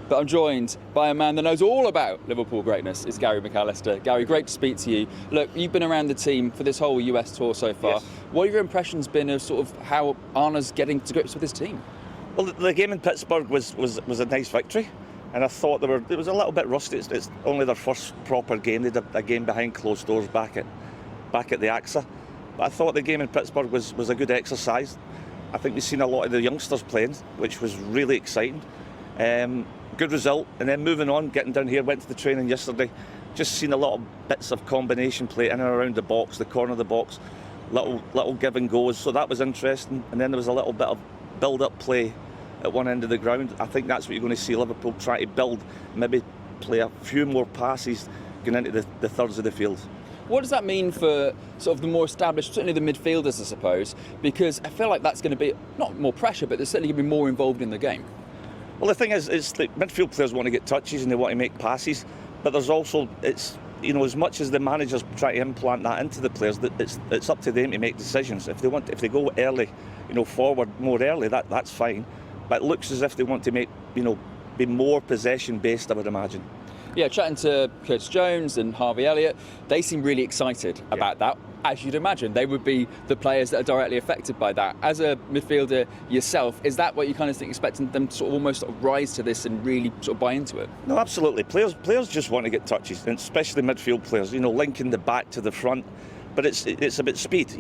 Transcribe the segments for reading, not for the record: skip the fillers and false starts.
but I'm joined by a man that knows all about Liverpool greatness. It's Gary McAllister. Gary, great to speak to you. Look, you've been around the team for this whole US tour so far. Yes. What have your impressions been of sort of how Arne's getting to grips with his team? Well, the game in Pittsburgh was a nice victory, and I thought it was a little bit rusty. It's only their first proper game. They did a game behind closed doors back at the AXA, but I thought the game in Pittsburgh was a good exercise. I think we've seen a lot of the youngsters playing, which was really exciting. Good result, and then moving on, getting down here, went to the training yesterday, just seen a lot of bits of combination play in and around the box, the corner of the box, little give and goes, so that was interesting. And then there was a little bit of build-up play at one end of the ground. I think that's what you're going to see Liverpool try to build, maybe play a few more passes going into the thirds of the field. What does that mean for sort of the more established, certainly the midfielders, I suppose? Because I feel like that's going to be, not more pressure, but they're certainly going to be more involved in the game. Well, the thing is that midfield players want to get touches and they want to make passes, but there's also, as much as the managers try to implant that into the players, that it's up to them to make decisions. If they go early, forward more early, that's fine. But it looks as if they want to make, be more possession based, I would imagine. Yeah, chatting to Curtis Jones and Harvey Elliott, they seem really excited about that. As you'd imagine, they would be the players that are directly affected by that. As a midfielder yourself, is that what you kind of think, expecting them to sort of rise to this and really sort of buy into it? No, absolutely. Players just want to get touches, and especially midfield players. Linking the back to the front. But it's about speed.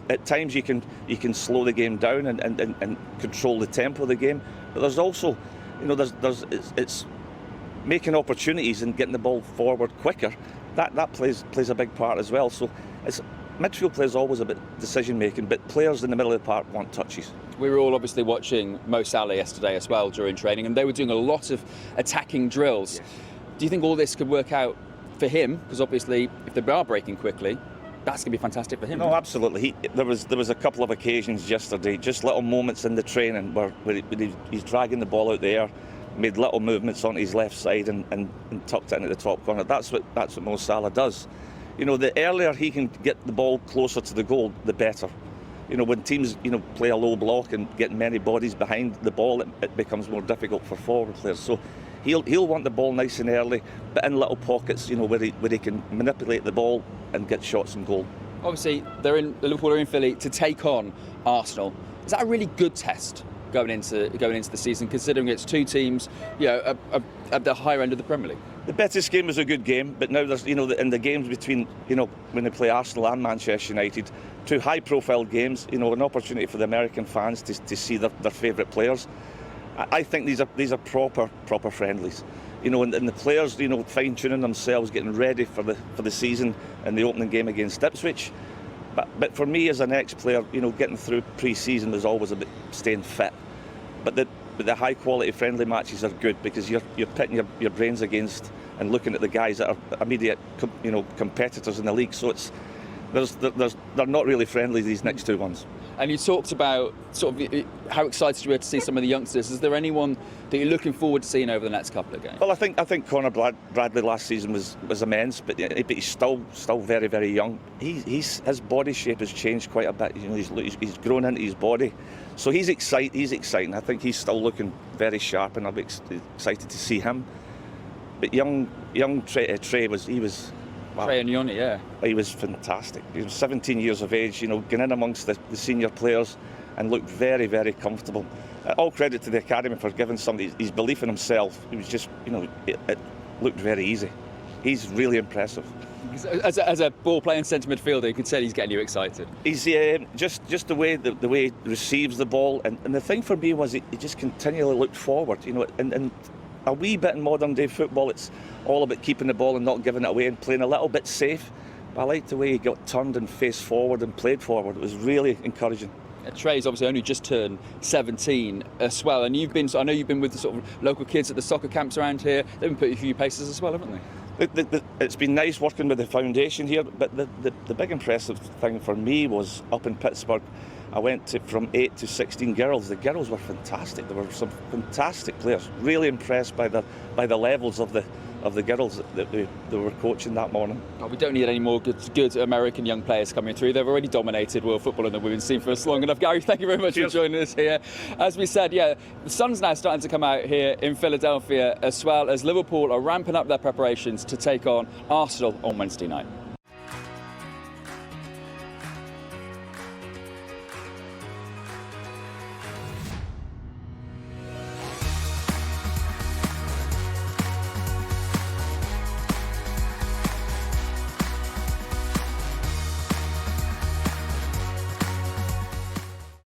At times you can slow the game down and control the tempo of the game. But there's also, it's making opportunities and getting the ball forward quicker. That plays a big part as well. So midfield players always about decision making, but players in the middle of the park want touches. We were all obviously watching Mo Salah yesterday as well during training, and they were doing a lot of attacking drills. Yes. Do you think all this could work out for him? Because obviously, if they are breaking quickly, that's going to be fantastic for him. No, absolutely. There was a couple of occasions yesterday, just little moments in the training where he's dragging the ball out there, made little movements on his left side and tucked it into the top corner. That's what Mo Salah does. The earlier he can get the ball closer to the goal, the better. When teams play a low block and get many bodies behind the ball, it becomes more difficult for forward players. So he'll want the ball nice and early, but in little pockets, where he can manipulate the ball and get shots and goal. Obviously, Liverpool are in Philly to take on Arsenal. Is that a really good test going into the season, considering it's two teams, at the higher end of the Premier League? The Betis game was a good game, but now there's, in the games between, when they play Arsenal and Manchester United, two high-profile games, an opportunity for the American fans to see their favourite players. I think these are proper friendlies, and the players, fine-tuning themselves, getting ready for the season and the opening game against Ipswich. But for me as an ex-player, getting through pre-season was always about staying fit. But the high-quality friendly matches are good because you're pitting your brains against and looking at the guys that are immediate, competitors in the league. So they're not really friendly, these next two ones. And you talked about sort of how excited you were to see some of the youngsters. Is there anyone that you're looking forward to seeing over the next couple of games? Well, I think Conor Bradley last season was immense, but he's still very, very young. His body shape has changed quite a bit. He's grown into his body, so he's exciting. I think he's still looking very sharp, and I'll be excited to see him. But young Trey was. Wow. Trey and Yoni, yeah. He was fantastic. He was 17 years of age, getting in amongst the senior players and looked very, very comfortable. All credit to the academy for giving somebody his belief in himself. He was just, it looked very easy. He's really impressive. As a ball-playing centre midfielder, you can tell he's getting you excited. He's just the way he receives the ball, and the thing for me was he just continually looked forward, and a wee bit in modern day football, it's all about keeping the ball and not giving it away and playing a little bit safe. But I liked the way he got turned and faced forward and played forward. It was really encouraging. Trey's obviously only just turned 17 as well, and I know you've been with the sort of local kids at the soccer camps around here. They've been putting a few paces as well, haven't they? It's been nice working with the foundation here, but the big impressive thing for me was up in Pittsburgh. I went from 8 to 16 girls. The girls were fantastic. There were some fantastic players. Really impressed by the levels of the of the girls that they were coaching that morning. Oh, we don't need any more good American young players coming through. They've already dominated world football in the women's team for us long enough. Gary, thank you very much Cheers. for joining us here. As we said, the sun's now starting to come out here in Philadelphia, as well as Liverpool are ramping up their preparations to take on Arsenal on Wednesday night.